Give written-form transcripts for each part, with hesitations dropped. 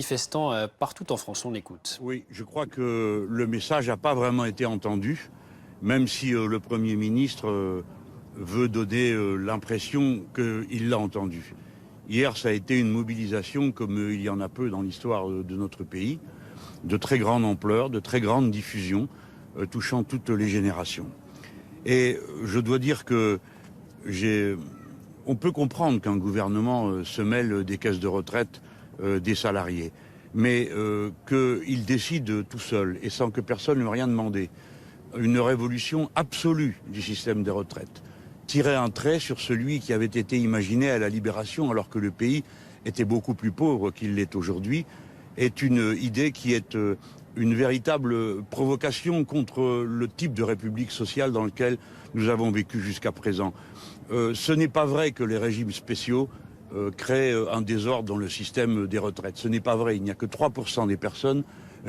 Manifestants partout en France, on l'écoute. Oui, je crois que le message n'a pas vraiment été entendu, même si le Premier ministre veut donner l'impression qu'il l'a entendu. Hier, ça a été une mobilisation comme il y en a peu dans l'histoire de notre pays, de très grande ampleur, de très grande diffusion, touchant toutes les générations. Et je dois dire que on peut comprendre qu'un gouvernement se mêle des caisses de retraite des salariés, mais qu'il décide tout seul et sans que personne ne lui ait rien demandé. Une révolution absolue du système des retraites. Tirer un trait sur celui qui avait été imaginé à la Libération alors que le pays était beaucoup plus pauvre qu'il l'est aujourd'hui, est une idée qui est une véritable provocation contre le type de république sociale dans lequel nous avons vécu jusqu'à présent. Ce n'est pas vrai que les régimes spéciaux créent un désordre dans le système des retraites. Ce n'est pas vrai. Il n'y a que 3% des personnes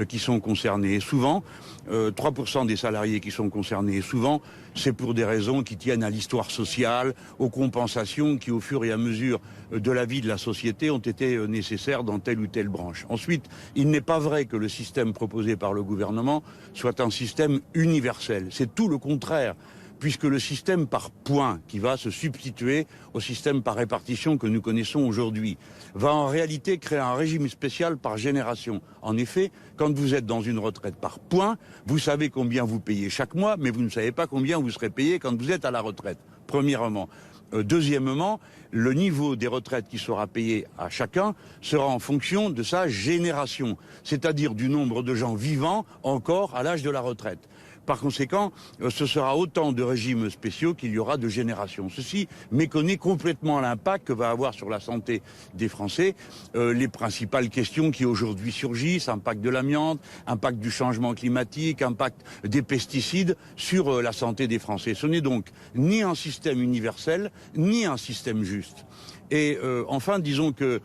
qui sont concernées. Et souvent, 3% des salariés qui sont concernés. Et souvent, c'est pour des raisons qui tiennent à l'histoire sociale, aux compensations qui, au fur et à mesure de la vie de la société, ont été nécessaires dans telle ou telle branche. Ensuite, il n'est pas vrai que le système proposé par le gouvernement soit un système universel. C'est tout le contraire, puisque le système par points, qui va se substituer au système par répartition que nous connaissons aujourd'hui, va en réalité créer un régime spécial par génération. En effet, quand vous êtes dans une retraite par points, vous savez combien vous payez chaque mois, mais vous ne savez pas combien vous serez payé quand vous êtes à la retraite, premièrement. Deuxièmement, le niveau des retraites qui sera payé à chacun sera en fonction de sa génération, c'est-à-dire du nombre de gens vivants encore à l'âge de la retraite. Par conséquent, ce sera autant de régimes spéciaux qu'il y aura de générations. Ceci méconnaît complètement l'impact que va avoir sur la santé des Français les principales questions qui aujourd'hui surgissent, impact de l'amiante, impact du changement climatique, impact des pesticides sur la santé des Français. Ce n'est donc ni un système universel, ni un système juste. Et enfin, disons que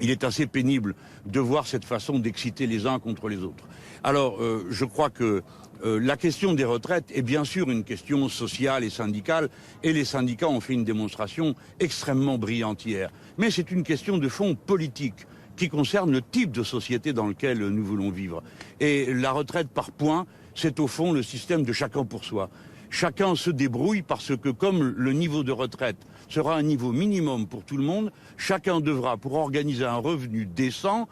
il est assez pénible de voir cette façon d'exciter les uns contre les autres. Alors, je crois que la question des retraites est bien sûr une question sociale et syndicale, et les syndicats ont fait une démonstration extrêmement brillante hier. Mais c'est une question de fond politique qui concerne le type de société dans lequel nous voulons vivre. Et la retraite par points, c'est au fond le système de chacun pour soi. Chacun se débrouille parce que comme le niveau de retraite sera un niveau minimum pour tout le monde, chacun devra, pour organiser un revenu décent,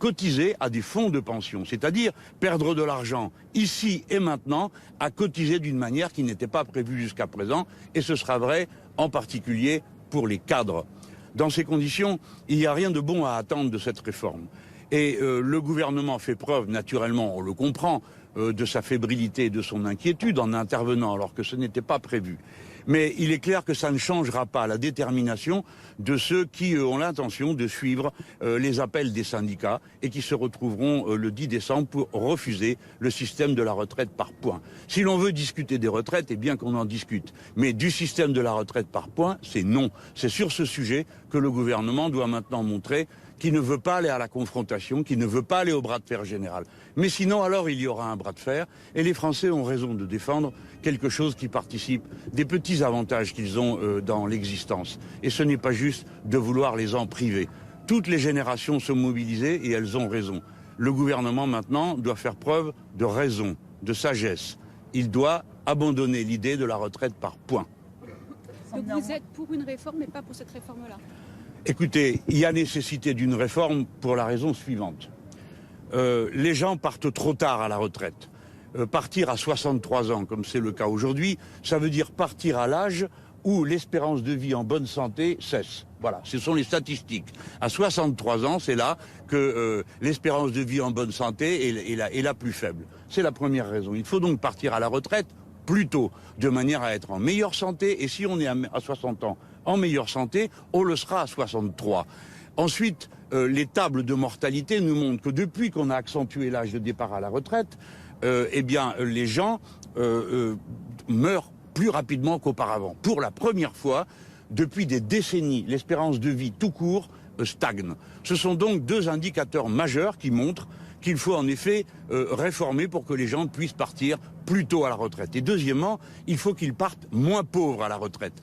cotiser à des fonds de pension, c'est-à-dire perdre de l'argent ici et maintenant à cotiser d'une manière qui n'était pas prévue jusqu'à présent, et ce sera vrai en particulier pour les cadres. Dans ces conditions, il n'y a rien de bon à attendre de cette réforme. Et le gouvernement fait preuve, naturellement, on le comprend, de sa fébrilité et de son inquiétude en intervenant alors que ce n'était pas prévu. Mais il est clair que ça ne changera pas la détermination de ceux qui ont l'intention de suivre les appels des syndicats et qui se retrouveront le 10 décembre pour refuser le système de la retraite par points. Si l'on veut discuter des retraites, eh bien qu'on en discute. Mais du système de la retraite par points, c'est non. C'est sur ce sujet que le gouvernement doit maintenant montrer qu'il ne veut pas aller à la confrontation, qu'il ne veut pas aller au bras de fer général. Mais sinon, alors, il y aura un bras de fer, et les Français ont raison de défendre quelque chose qui participe des petits avantages qu'ils ont dans l'existence. Et ce n'est pas juste de vouloir les en priver. Toutes les générations sont mobilisées et elles ont raison. Le gouvernement, maintenant, doit faire preuve de raison, de sagesse. Il doit abandonner l'idée de la retraite par points. Donc vous êtes pour une réforme, mais pas pour cette réforme-là? Écoutez, il y a nécessité d'une réforme pour la raison suivante. Les gens partent trop tard à la retraite. Partir à 63 ans, comme c'est le cas aujourd'hui, ça veut dire partir à l'âge où l'espérance de vie en bonne santé cesse. Voilà, ce sont les statistiques. À 63 ans, c'est là que l'espérance de vie en bonne santé est la plus faible. C'est la première raison. Il faut donc partir à la retraite plus tôt, de manière à être en meilleure santé. Et si on est à 60 ans en meilleure santé, on le sera à 63. Ensuite, les tables de mortalité nous montrent que depuis qu'on a accentué l'âge de départ à la retraite, eh bien, les gens meurent plus rapidement qu'auparavant. Pour la première fois, depuis des décennies, l'espérance de vie tout court stagne. Ce sont donc deux indicateurs majeurs qui montrent qu'il faut en effet réformer pour que les gens puissent partir plus tôt à la retraite. Et deuxièmement, il faut qu'ils partent moins pauvres à la retraite.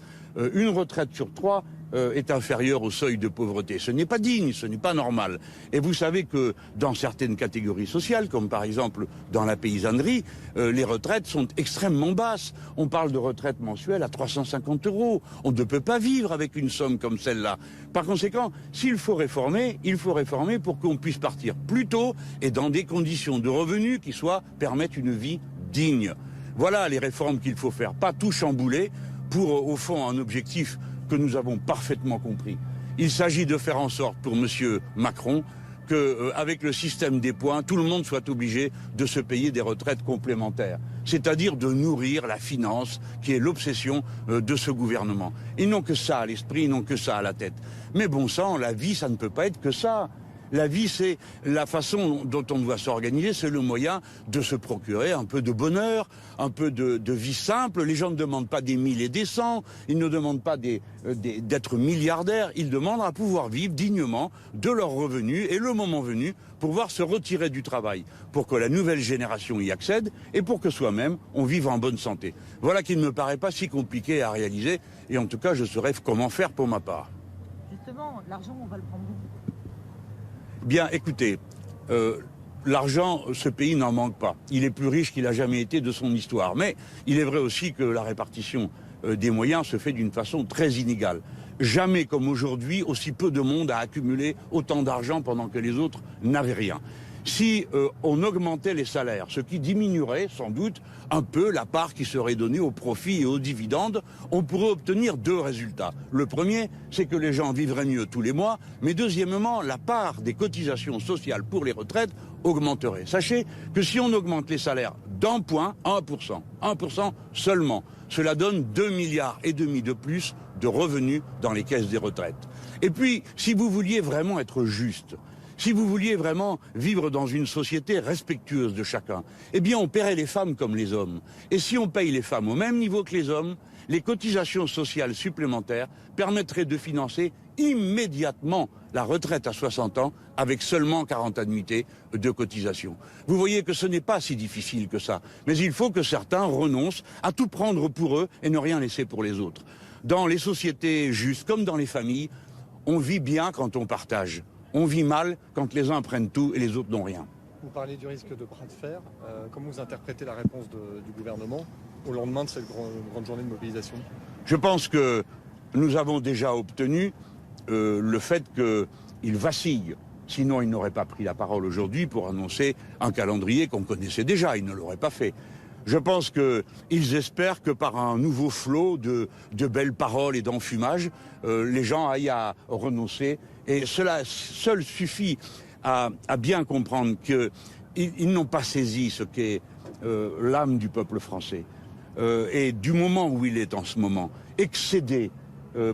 Une retraite sur 3 est inférieur au seuil de pauvreté. Ce n'est pas digne, ce n'est pas normal. Et vous savez que dans certaines catégories sociales, comme par exemple dans la paysannerie, les retraites sont extrêmement basses. On parle de retraite mensuelle à 350 €. On ne peut pas vivre avec une somme comme celle-là. Par conséquent, s'il faut réformer, il faut réformer pour qu'on puisse partir plus tôt et dans des conditions de revenus qui permettent une vie digne. Voilà les réformes qu'il faut faire, pas tout chambouler pour, au fond, un objectif que nous avons parfaitement compris. Il s'agit de faire en sorte pour M. Macron qu'avec le système des points, tout le monde soit obligé de se payer des retraites complémentaires. C'est-à-dire de nourrir la finance, qui est l'obsession de ce gouvernement. Ils n'ont que ça à l'esprit, ils n'ont que ça à la tête. Mais bon sang, la vie, ça ne peut pas être que ça. La vie, c'est la façon dont on doit s'organiser, c'est le moyen de se procurer un peu de bonheur, un peu de vie simple. Les gens ne demandent pas des 1000 et des 100, ils ne demandent pas d'être milliardaires, ils demandent à pouvoir vivre dignement de leurs revenus et le moment venu, pouvoir se retirer du travail pour que la nouvelle génération y accède et pour que soi-même, on vive en bonne santé. Voilà qui ne me paraît pas si compliqué à réaliser et en tout cas, je saurais comment faire pour ma part. Justement, l'argent, on va le prendre où ? Bien, écoutez, l'argent, ce pays n'en manque pas. Il est plus riche qu'il n'a jamais été de son histoire. Mais il est vrai aussi que la répartition des moyens se fait d'une façon très inégale. Jamais comme aujourd'hui, aussi peu de monde a accumulé autant d'argent pendant que les autres n'avaient rien. Si on augmentait les salaires, ce qui diminuerait sans doute un peu la part qui serait donnée aux profits et aux dividendes, on pourrait obtenir deux résultats. Le premier, c'est que les gens vivraient mieux tous les mois, mais deuxièmement, la part des cotisations sociales pour les retraites augmenterait. Sachez que si on augmente les salaires d'un point, 1% seulement, cela donne 2,5 milliards de plus de revenus dans les caisses des retraites. Et puis, si vous vouliez vraiment être juste, si vous vouliez vraiment vivre dans une société respectueuse de chacun, eh bien on paierait les femmes comme les hommes. Et si on paye les femmes au même niveau que les hommes, les cotisations sociales supplémentaires permettraient de financer immédiatement la retraite à 60 ans avec seulement 40 annuités de cotisation. Vous voyez que ce n'est pas si difficile que ça, mais il faut que certains renoncent à tout prendre pour eux et ne rien laisser pour les autres. Dans les sociétés justes comme dans les familles, on vit bien quand on partage. On vit mal quand les uns prennent tout et les autres n'ont rien. Vous parlez du risque de bras de fer. Comment vous interprétez la réponse du gouvernement au lendemain de cette grande journée de mobilisation ? Je pense que nous avons déjà obtenu le fait qu'il vacille. Sinon, il n'aurait pas pris la parole aujourd'hui pour annoncer un calendrier qu'on connaissait déjà. Il ne l'aurait pas fait. Je pense qu'ils espèrent que par un nouveau flot de belles paroles et d'enfumage, les gens aillent à renoncer. Et cela seul suffit à bien comprendre qu'ils n'ont pas saisi ce qu'est l'âme du peuple français. Et du moment où il est en ce moment, excédé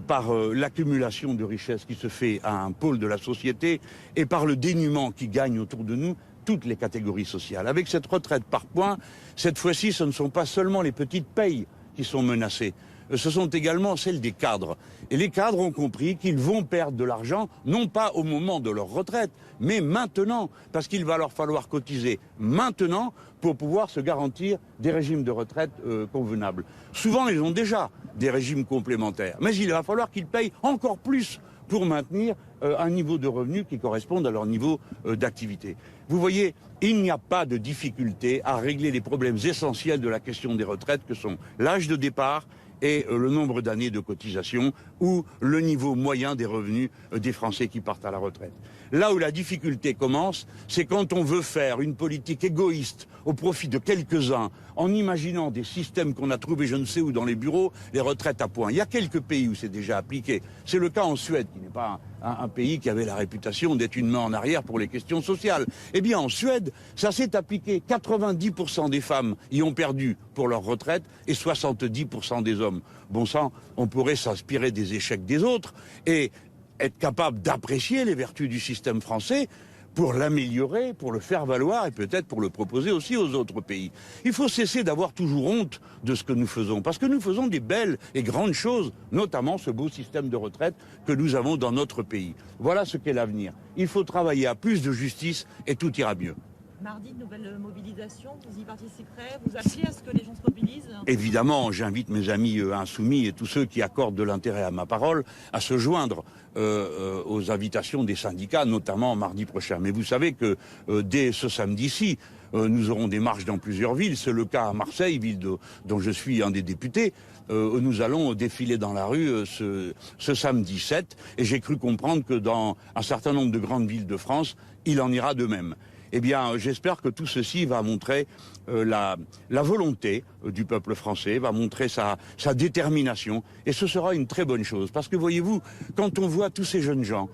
par l'accumulation de richesses qui se fait à un pôle de la société et par le dénuement qui gagne autour de nous, toutes les catégories sociales. Avec cette retraite par points, cette fois-ci, ce ne sont pas seulement les petites payes qui sont menacées, ce sont également celles des cadres. Et les cadres ont compris qu'ils vont perdre de l'argent, non pas au moment de leur retraite, mais maintenant, parce qu'il va leur falloir cotiser maintenant pour pouvoir se garantir des régimes de retraite convenables. Souvent, ils ont déjà des régimes complémentaires, mais il va falloir qu'ils payent encore plus pour maintenir un niveau de revenu qui corresponde à leur niveau d'activité. Vous voyez, il n'y a pas de difficulté à régler les problèmes essentiels de la question des retraites que sont l'âge de départ et le nombre d'années de cotisation ou le niveau moyen des revenus des Français qui partent à la retraite. Là où la difficulté commence, c'est quand on veut faire une politique égoïste au profit de quelques-uns, en imaginant des systèmes qu'on a trouvés je ne sais où dans les bureaux, les retraites à points. Il y a quelques pays où c'est déjà appliqué. C'est le cas en Suède, qui n'est pas un pays qui avait la réputation d'être une main en arrière pour les questions sociales. Eh bien, en Suède, ça s'est appliqué. 90% des femmes y ont perdu pour leur retraite et 70% des hommes. Bon sang, on pourrait s'inspirer des échecs des autres et être capable d'apprécier les vertus du système français pour l'améliorer, pour le faire valoir et peut-être pour le proposer aussi aux autres pays. Il faut cesser d'avoir toujours honte de ce que nous faisons, parce que nous faisons des belles et grandes choses, notamment ce beau système de retraite que nous avons dans notre pays. Voilà ce qu'est l'avenir. Il faut travailler à plus de justice et tout ira mieux. Mardi, nouvelle mobilisation, vous y participerez? Vous appelez à ce que les gens se mobilisent? Évidemment, j'invite mes amis insoumis et tous ceux qui accordent de l'intérêt à ma parole à se joindre aux invitations des syndicats, notamment mardi prochain. Mais vous savez que dès ce samedi-ci, nous aurons des marches dans plusieurs villes. C'est le cas à Marseille, ville dont je suis un des députés. Nous allons défiler dans la rue ce samedi 7. Et j'ai cru comprendre que dans un certain nombre de grandes villes de France, il en ira de même. Eh bien, j'espère que tout ceci va montrer la volonté du peuple français, va montrer sa détermination. Et ce sera une très bonne chose. Parce que voyez-vous, quand on voit tous ces jeunes gens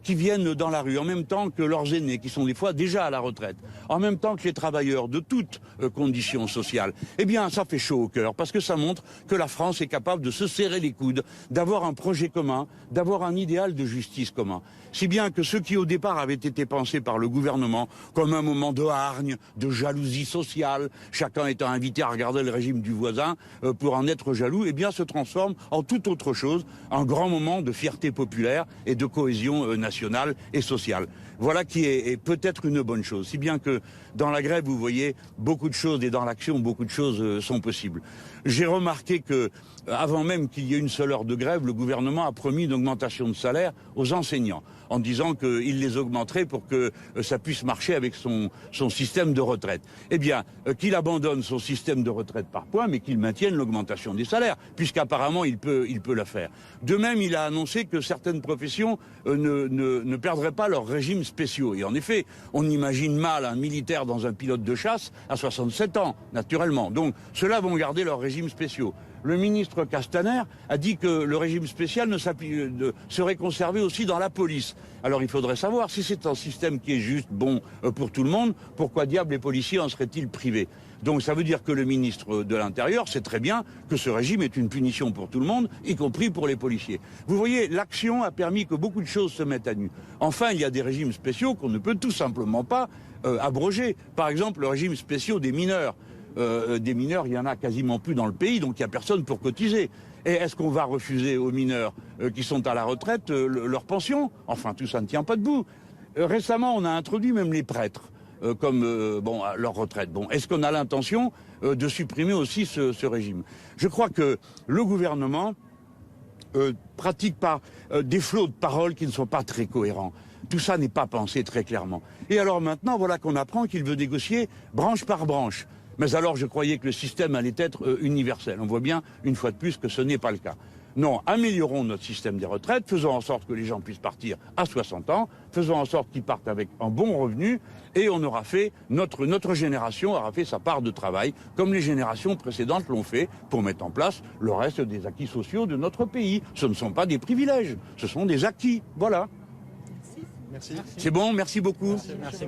qui viennent dans la rue, en même temps que leurs aînés, qui sont des fois déjà à la retraite, en même temps que les travailleurs de toutes conditions sociales, eh bien, ça fait chaud au cœur, parce que ça montre que la France est capable de se serrer les coudes, d'avoir un projet commun, d'avoir un idéal de justice commun. Si bien que ceux qui, au départ, avaient été pensés par le gouvernement comme un moment de hargne, de jalousie sociale, chacun étant invité à regarder le régime du voisin pour en être jaloux, eh bien, se transforment en toute autre chose, un grand moment de fierté populaire et de cohésion nationale et sociale. Voilà qui est peut-être une bonne chose. Si bien que dans la grève, vous voyez beaucoup de choses et dans l'action, beaucoup de choses sont possibles. J'ai remarqué que, avant même qu'il y ait une seule heure de grève, le gouvernement a promis une augmentation de salaire aux enseignants, en disant qu'il les augmenterait pour que ça puisse marcher avec son système de retraite. Eh bien, qu'il abandonne son système de retraite par points, mais qu'il maintienne l'augmentation des salaires, puisqu'apparemment il peut la faire. De même, il a annoncé que certaines professions ne perdraient pas leurs régimes spéciaux. Et en effet, on imagine mal un militaire dans un pilote de chasse à 67 ans, naturellement. Donc, ceux-là vont garder leurs régimes spéciaux. Le ministre Castaner a dit que le régime spécial serait conservé aussi dans la police. Alors il faudrait savoir, si c'est un système qui est juste bon pour tout le monde, pourquoi diable les policiers en seraient-ils privés? Donc ça veut dire que le ministre de l'Intérieur sait très bien que ce régime est une punition pour tout le monde, y compris pour les policiers. Vous voyez, l'action a permis que beaucoup de choses se mettent à nu. Enfin, il y a des régimes spéciaux qu'on ne peut tout simplement pas abroger. Par exemple, le régime spécial des mineurs. Des mineurs, il y en a quasiment plus dans le pays, donc il n'y a personne pour cotiser. Et est-ce qu'on va refuser aux mineurs qui sont à la retraite leur pension? Enfin, tout ça ne tient pas debout. Récemment, on a introduit même les prêtres comme à leur retraite. Bon, est-ce qu'on a l'intention de supprimer aussi ce régime? Je crois que le gouvernement pratique par des flots de paroles qui ne sont pas très cohérents. Tout ça n'est pas pensé très clairement. Et alors maintenant, voilà qu'on apprend qu'il veut négocier branche par branche. Mais alors, je croyais que le système allait être universel. On voit bien, une fois de plus, que ce n'est pas le cas. Non, améliorons notre système des retraites, faisons en sorte que les gens puissent partir à 60 ans, faisons en sorte qu'ils partent avec un bon revenu, et on aura fait, notre génération aura fait sa part de travail, comme les générations précédentes l'ont fait, pour mettre en place le reste des acquis sociaux de notre pays. Ce ne sont pas des privilèges, ce sont des acquis. Voilà. Merci. C'est bon, merci beaucoup. Merci.